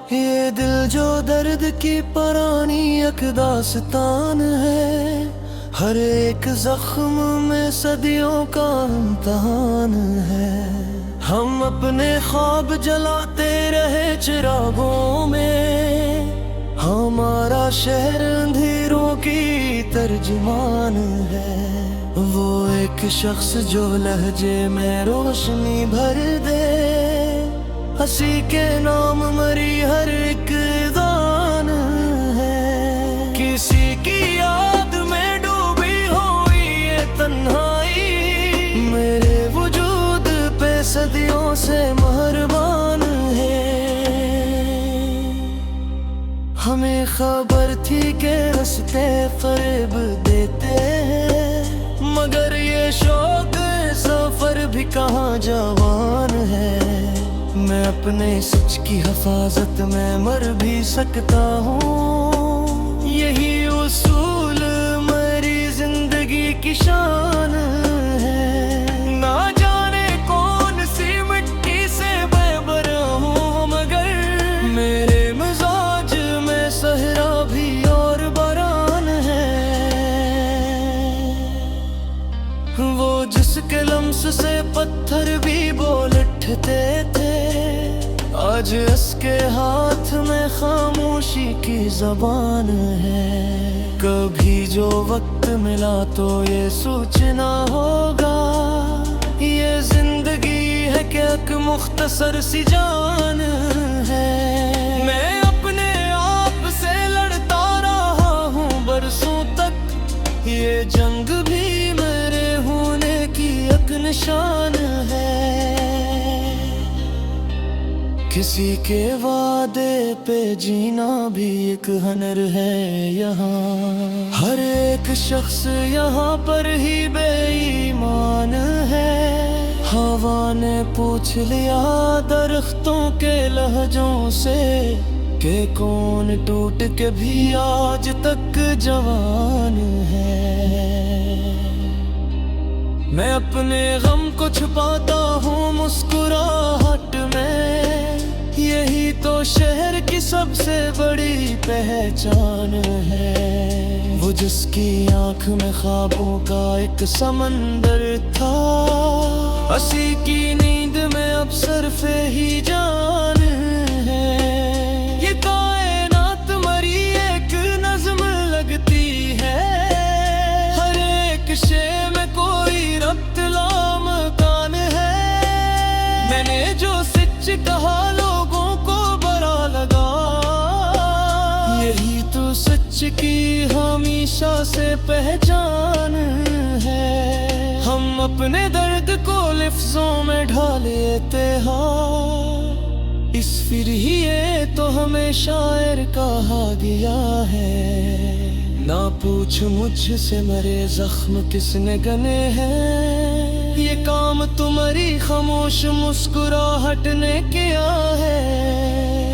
ये दिल जो दर्द की पुरानी एक दास्तान है, हर एक जख्म में सदियों का इम्तहान है। हम अपने ख्वाब जलाते रहे चिरागों में, हमारा शहर अंधेरों की तर्जुमान है। वो एक शख्स जो लहजे में रोशनी भर दे, हंसी के नाम मरी हर एक दान है। किसी की याद में डूबी हुई ये तन्हाई, मेरे वजूद पे सदियों से मेहरबान है। हमें खबर थी कि रास्ते फरेब देते हैं, मगर ये शौक सफर भी कहाँ जवान है। मैं अपने सच की हिफाजत में मर भी सकता हूँ, यही उसूल मेरी जिंदगी की शान है। ना जाने कौन सी मिट्टी से मैं बना हूँ, मगर मेरे मिजाज में सहरा भी और बारान है। वो जिसके लम्स से पत्थर भी बोल उठते थे, आज इसके हाथ में खामोशी की जबान है। कभी जो वक्त मिला तो ये सोचना होगा, ये जिंदगी है कि एक मुख्तसर सी जान है। मैं अपने आप से लड़ता रहा हूँ बरसों तक, ये जंग भी मेरे होने की एक निशान है। किसी के वादे पे जीना भी एक हुनर है यहाँ, हर एक शख्स यहाँ पर ही बेईमान है। हवा ने पूछ लिया दरख्तों के लहजों से, कि कौन टूट के भी आज तक जवान है। मैं अपने गम को छुपाता हूँ मुस्कुराहट में, यही तो शहर की सबसे बड़ी पहचान है। वो जिसकी आंख में ख्वाबों का एक समंदर था, हंसी की नींद में अब सरफे ही जान है। ये कायनात मरी एक नज़्म लगती है, हर एक शे में कोई रब्त लामकान है। मैंने जो सच कहा सच की हमेशा से पहचान है। हम अपने दर्द को लफ्जों में ढाल लेते हैं, इस फिर ही ये तो हमें शायर कहा गया है। ना पूछ मुझसे मेरे जख्म किसने गने हैं, ये काम तुम्हारी खामोश मुस्कुराहट ने किया है।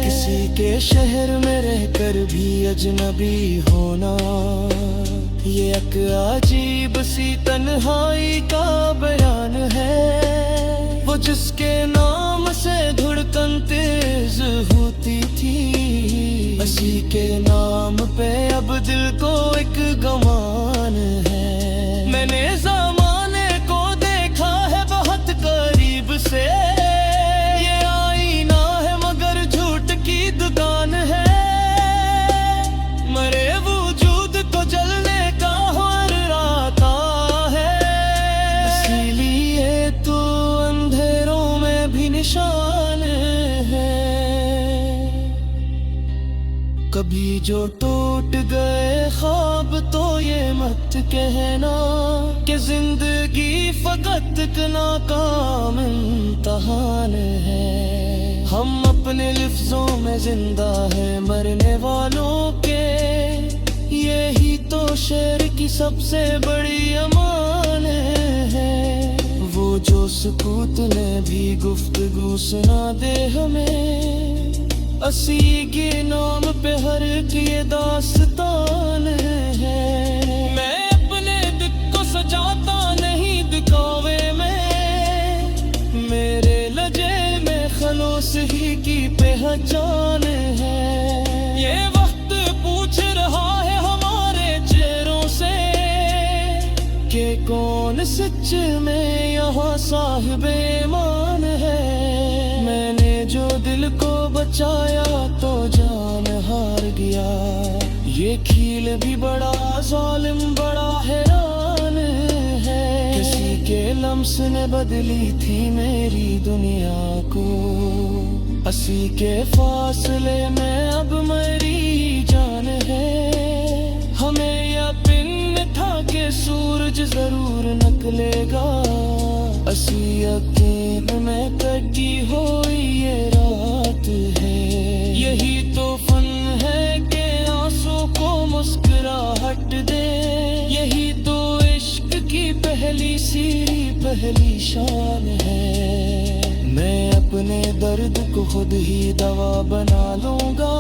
किसी के शहर में रहकर भी अजनबी होना, ये एक अजीब सी तन्हाई का बयान है। वो जिसके नाम से धड़कन तेज होती थी, उसी के नाम पे अब दिल को एक गमान है। मैंने ज़माने को देखा है बहुत करीब से, दुकान है। मरे वजूद को जलने का हर राता है, इसीलिए तो अंधेरों में भी निशान है। कभी जो टूट गए ख्वाब तो ये मत कहना कि जिंदगी फकत एक नाकाम इम्तहान है। हम अपने लफ्जों में जिंदा है मरने वालों के, यही तो शेर की सबसे बड़ी अमान है। वो जो सुकूत ने भी गुफ्तगू सुना दे हमें, असी के नाम पे हर एक ये दास्तान है। मैं अपने दिल को सजाता नहीं दिखावे में, मेरे लजे में खलोस ही की पहचान है। ये वक्त पूछ रहा है हमारे चेहरों से कि कौन सच में यहाँ साहिबे ईमान है। मैंने जो दिल को बचाया तो जान हार गया। ये खील भी बड़ा जालिम बड़ा हैरान है। किसी के लम्स ने बदली थी मेरी दुनिया को। असी के फासले में अब मेरी जान है। हमें यकीन था कि सूरज जरूर निकलेगा। असी यकीन में कटी हुई ये रात है। यही तो फन है कि आंसू को मुस्कुराहट दे। यही तो इश्क की पहली सीढ़ी पहली शान है। मैं अपने दर्द को खुद ही दवा बना लूंगा।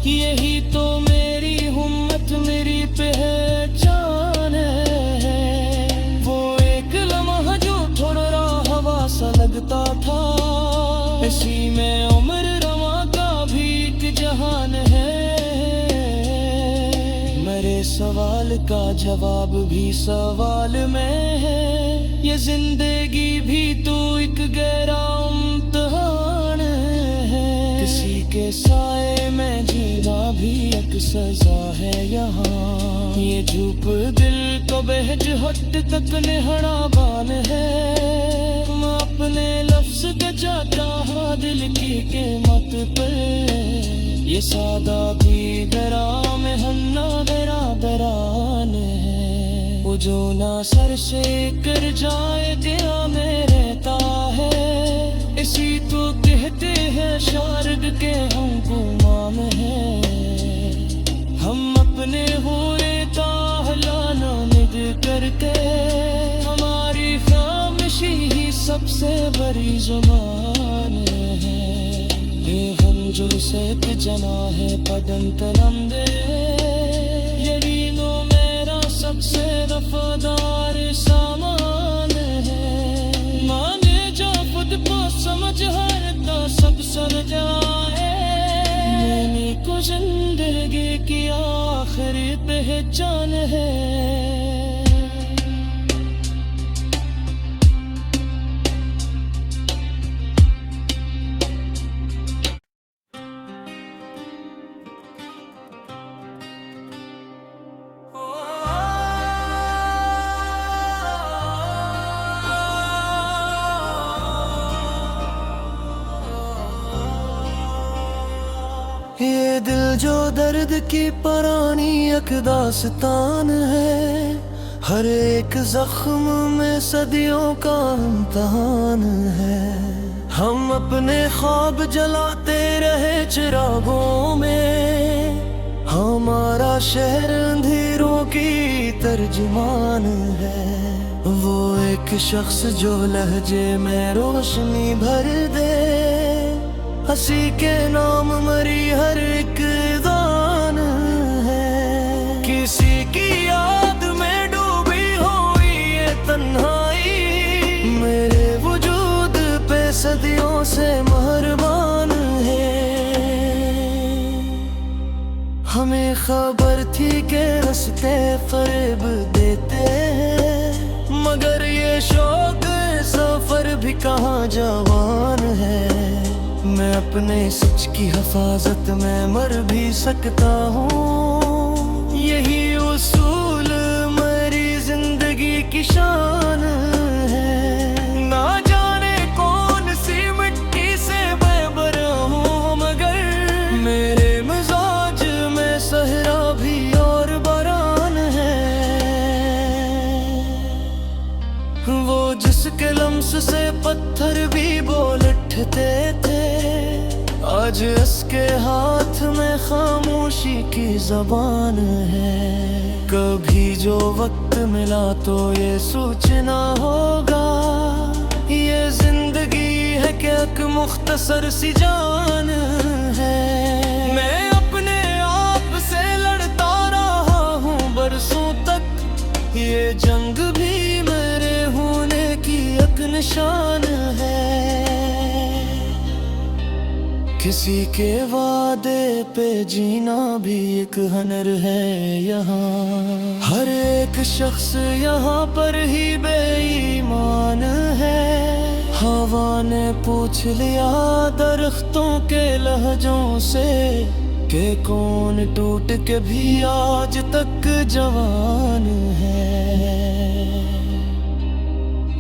यही तो मेरी हिम्मत मेरी पहचान है। वो एक लम्हा जो थोड़ा हवा सा लगता था, इसी में उम्र रवा का भी एक जहान है। मेरे सवाल का जवाब भी सवाल में है। ये जिंदगी भी तो एक गहरा इम्तिहान है। किसी के साए में जीना भी एक सजा है यहाँ। ये धूप दिल को बहज हट तक निहरा बान है। मैं अपने लफ्ज गजाता हाँ दिल की कीमत पर। ये सादा भी दराम हन्ना दरा दरान है। वो जो ना सर से कर जाए दिया में रहता है। इसी तो कहते हैं शारद के हम गुमान है। हम अपने होरे ताहला नामिद करके हमारी खामोशी ही सबसे बड़ी जुबान है। ये हम जो से जना है पदम तलंदे। यकीनो मेरा सबसे वफादार सामान है। माने जा खुद को समझ हर तो सब सर जाए। मैंने को जिंदगी की आखिरी पहचान है। ये दिल जो दर्द की पुरानी एक दास्तान है। हर एक जख्म में सदियों का इम्तिहान है। हम अपने ख्वाब जलाते रहे चिरागों में। हमारा शहर अंधेरों की तर्जुमान है। वो एक शख्स जो लहजे में रोशनी भर दे। हंसी के नाम मरी हर एक दान है। किसी की याद में डूबी हुई ये तन्हाई मेरे वजूद पे सदियों से मेहरबान है। हमें खबर थी कि रास्ते फरेब देते हैं, मगर ये शौक सफर भी कहाँ जवान है। मैं अपने सच की हिफाजत में मर भी सकता हूँ। यही उसूल मेरी जिंदगी की शान है। ना जाने कौन सी मिट्टी से मैं बना हूँ, मगर मेरे मिजाज में सहरा भी और बरान है। वो जिसके लम्स से पत्थर भी बोल उठते थे, आज इसके हाथ में खामोशी की जबान है। कभी जो वक्त मिला तो ये सोचना होगा, ये जिंदगी है क्या एक मुख्तसर सी जान है। मैं अपने आप से लड़ता रहा हूँ बरसों तक, ये जंग भी मेरे होने की एक निशान है। किसी के वादे पे जीना भी एक हुनर है यहाँ। हर एक शख्स यहाँ पर ही बेईमान है। हवा ने पूछ लिया दरख्तों के लहजों से कि कौन टूट के भी आज तक जवान है।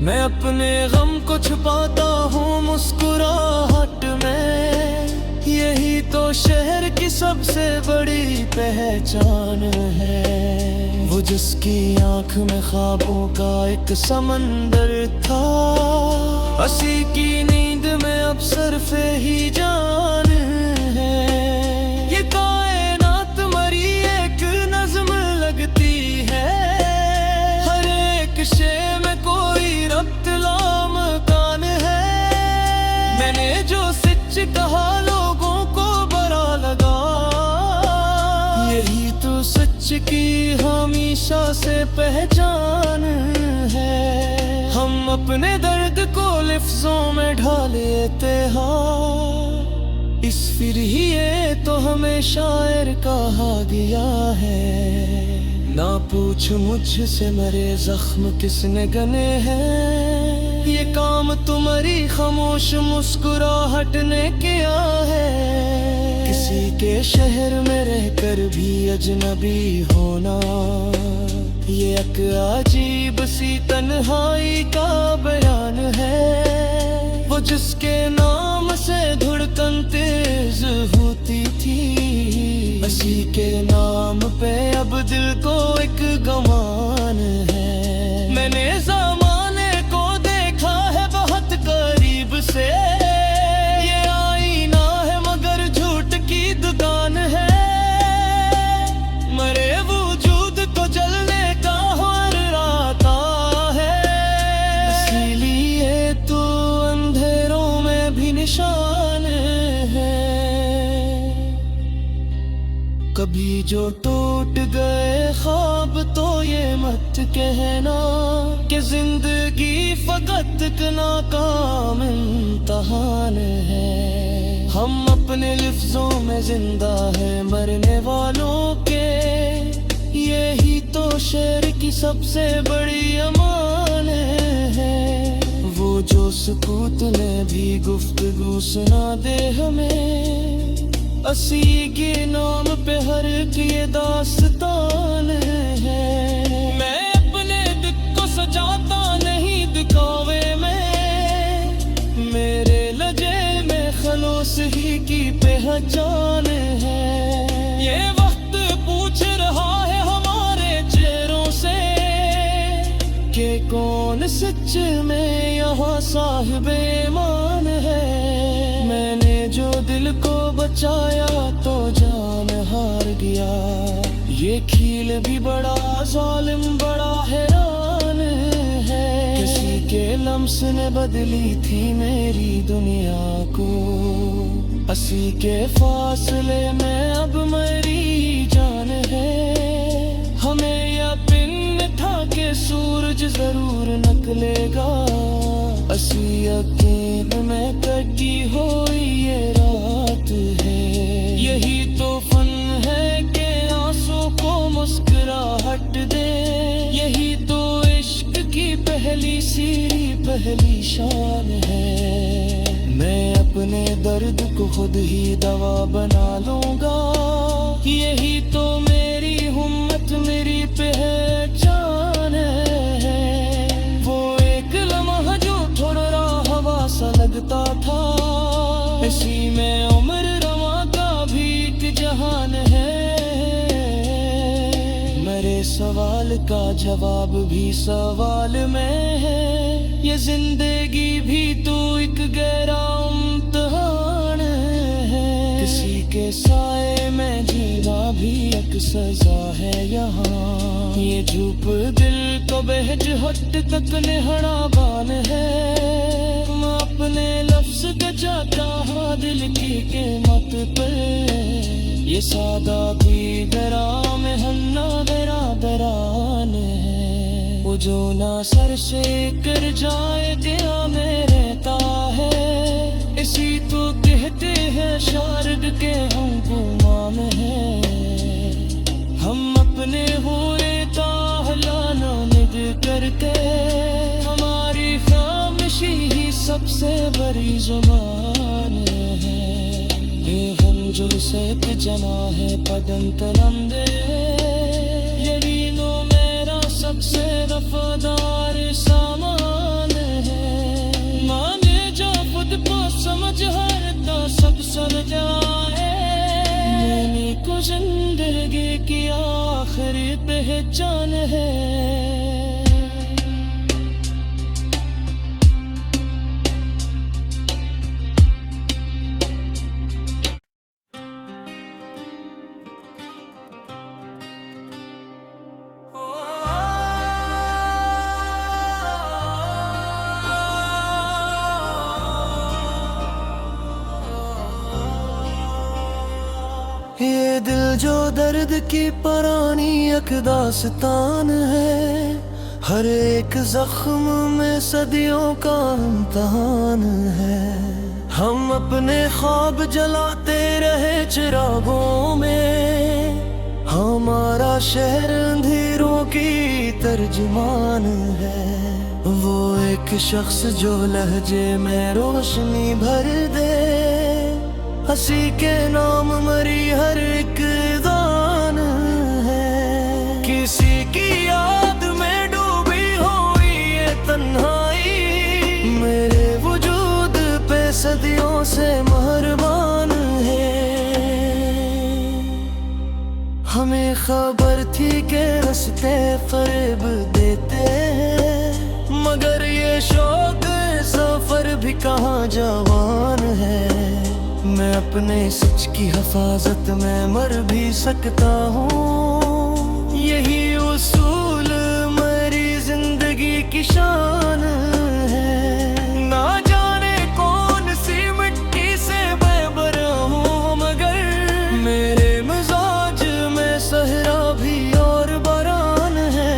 मैं अपने गम को छुपाता हूँ मुस्कुराहट में, यही तो शहर की सबसे बड़ी पहचान है। वो जिसकी आंख में ख्वाबों का एक समंदर था, हंसी की नींद में अब सरफे ही जान है। ये कायनात मरी एक नज़्म लगती है, हर एक शे में कोई रब्त लामकान है। मैंने जो सच कहा लोगों को बुरा लगा, यही तो सच की हमेशा से पहचान है। हम अपने दर्द को लफ्जों में ढाल लेते हैं, इस फिर ही ये तो हमें शायर कहा गया है। ना पूछ मुझसे मेरे जख्म किसने गने हैं, ये काम तुम्हारी खामोश मुस्कुराहट ने किया है। किसी के शहर में रहकर भी अजनबी होना, ये एक अजीब सी तन्हाई का बयान है। वो जिसके नाम से धड़कन तेज होती थी, उसी के नाम पे अब दिल को एक गमान है। मैंने ज़माने को देखा है बहुत करीब से, ये आईना है मगर झूठ की दुकान है। मरे वजूद को जलने का हर आता है, इसीलिए तो अंधेरों में भी निशान है। कभी जो टूट गए ख्वाब तो ये मत कहना कि जिंदगी फकत एक नाकाम इम्तहान है। हम अपने लफ्जों में जिंदा है मरने वालों के, यही तो शेर की सबसे बड़ी अमान है। वो जो सुकूत में भी गुफ्तगू सुना दे हमें, असी के नाम पे हर एक ये दास्तान है। मैं अपने दुख को सजाता नहीं दिखावे में, मेरे लजे में खलोस ही की पहचान है। ये वक्त पूछ रहा है हमारे चेहरों से कि कौन सच में यहाँ साहिबे ईमान है। मैंने जो दिल को बचाया तो जान हार गया, ये खील भी बड़ा जालिम बड़ा हैरान है। किसी के लम्स ने बदली थी मेरी दुनिया को, असी के फासले में अब मेरी जान है। हमें यकीन था कि सूरज जरूर निकलेगा, असी यकीन में कटी हुई ये रात है। यही तो फन है कि आंसू को मुस्कुराहट दे, यही तो इश्क की पहली सीढ़ी पहली शान है। मैं अपने दर्द को खुद ही दवा बना लूंगा, यही तो मेरी हिम्मत मेरी पहचान है। वो एक लम्हा जो थोड़ा हवा सा लगता था, इसी में उम्र रवा का भी एक जहान है। मेरे सवाल का जवाब भी सवाल में है, ये जिंदगी भी तो एक गहरा इम्तिहान है। किसी के साए में जीना भी एक सजा है यहाँ, ये धूप दिल को बहज हट तक निहरा बान है। मैं अपने लफ्ज गजाता हाँ दिल की कीमत पर, ये सादा भी दराम हन्ना दरा दरान है। वो जो ना सर से कर जाए दिया में रहता है, इसी तो कहते है शारद के हम गुमान है। हम अपने होरे ताहलाना निग करके हमारी खामोशी ही सबसे बड़ी जुबान है। ये हम जो से जना है पदम तलंदे यकीनो मेरा सबसे वफादार सामान है। माने जो खुद को समझ हरता सब सर जाए मैंने को जिंदगी की आखिरी पहचान है। ये दिल जो दर्द की पुरानी एक दास्तान है। हर एक जख्म में सदियों का इम्तहान है। हम अपने ख्वाब जलाते रहे चिरागों में हमारा शहर अंधेरों की तर्जुमान है। वो एक शख्स जो लहजे में रोशनी भर दे हंसी के नाम मरी हर एक दान है। किसी की याद में डूबी हुई ये तन्हाई मेरे वजूद पे सदियों से मेहरबान है। हमें खबर थी कि रास्ते फरेब देते मगर ये शौक सफर भी कहाँ जवान है। मैं अपने सच की हिफाजत में मर भी सकता हूँ यही उसूल मेरी जिंदगी की शान है। ना जाने कौन सी मिट्टी से मैं बना हूँ मगर मेरे मिजाज में सहरा भी और बरान है।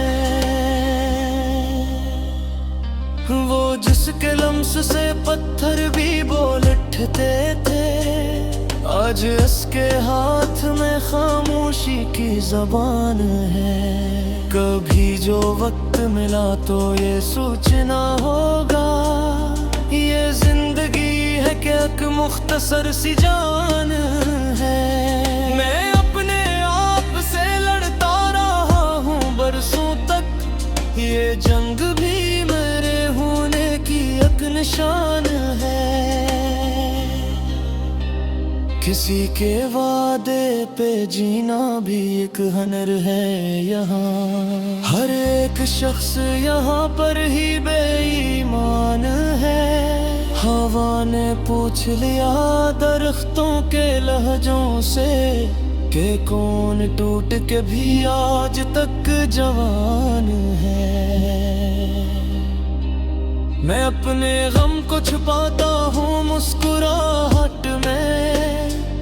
वो जिसके लम्स से पत्थर भी बोल उठते थे आज इसके हाथ में खामोशी की जबान है। कभी जो वक्त मिला तो ये सोचना होगा ये जिंदगी है कि एक मुख्तसर सी जान है। मैं अपने आप से लड़ता रहा हूँ बरसों तक ये जंग भी मेरे होने की एक निशान है। किसी के वादे पे जीना भी एक हुनर है यहाँ। हर एक शख्स यहाँ पर ही बेईमान है। हवा ने पूछ लिया दरख्तों के लहजों से कि कौन टूट के भी आज तक जवान है। मैं अपने गम को छुपाता हूँ मुस्कुराहट में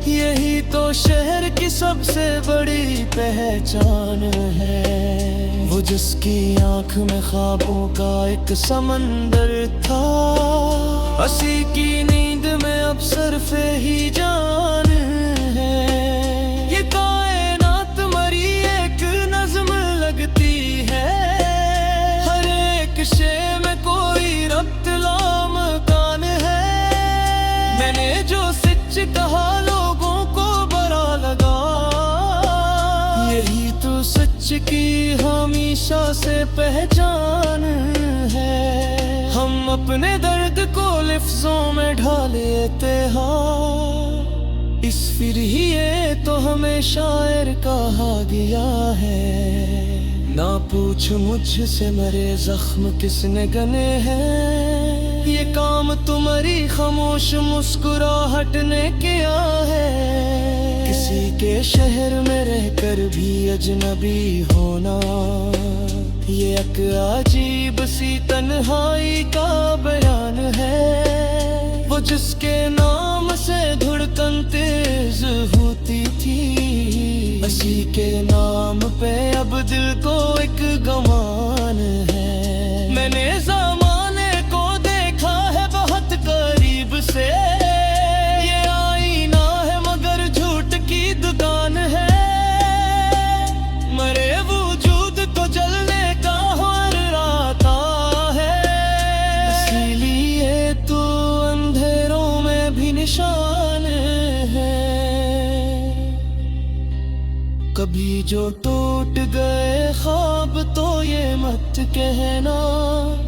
यही तो शहर की सबसे बड़ी पहचान है। वो जिसकी आंख में ख्वाबों का एक समंदर था हंसी की नींद में अब सरफे ही जान है। ये कायनात मरी एक नज़्म लगती है हर एक शे में कोई रब्त लामकान है। मैंने जो सच कहा यही तो सच की हमेशा से पहचान है। हम अपने दर्द को लफ्जों में ढाल लेते हैं इस फिर ही ये तो हमें शायर कहा गया है। ना पूछ मुझसे मेरे जख्म किसने गने हैं ये काम तुम्हारी खामोश मुस्कुराहट ने किया है। किसी के शहर में रहकर भी अजनबी होना ये एक अजीब सी तन्हाई का बयान है। वो जिसके नाम से धड़कन तेज होती थी उसी के नाम पे अब दिल को एक गमान है। मैंने ज़माने को देखा है बहुत करीब से ये आईना कभी जो टूट गए ख्वाब तो ये मत कहना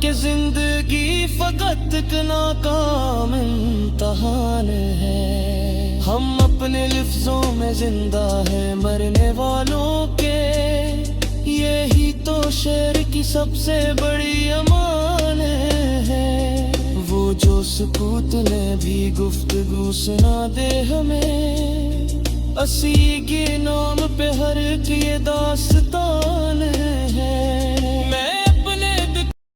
कि जिंदगी फकत एक नाकाम इम्तहान है। हम अपने लफ्जों में जिंदा है मरने वालों के, यही तो शेर की सबसे बड़ी अमान है। वो जो सुकूत ने भी गुफ्तगू सुना दे हमें, असी के नाम पे हर एक ये दास्तान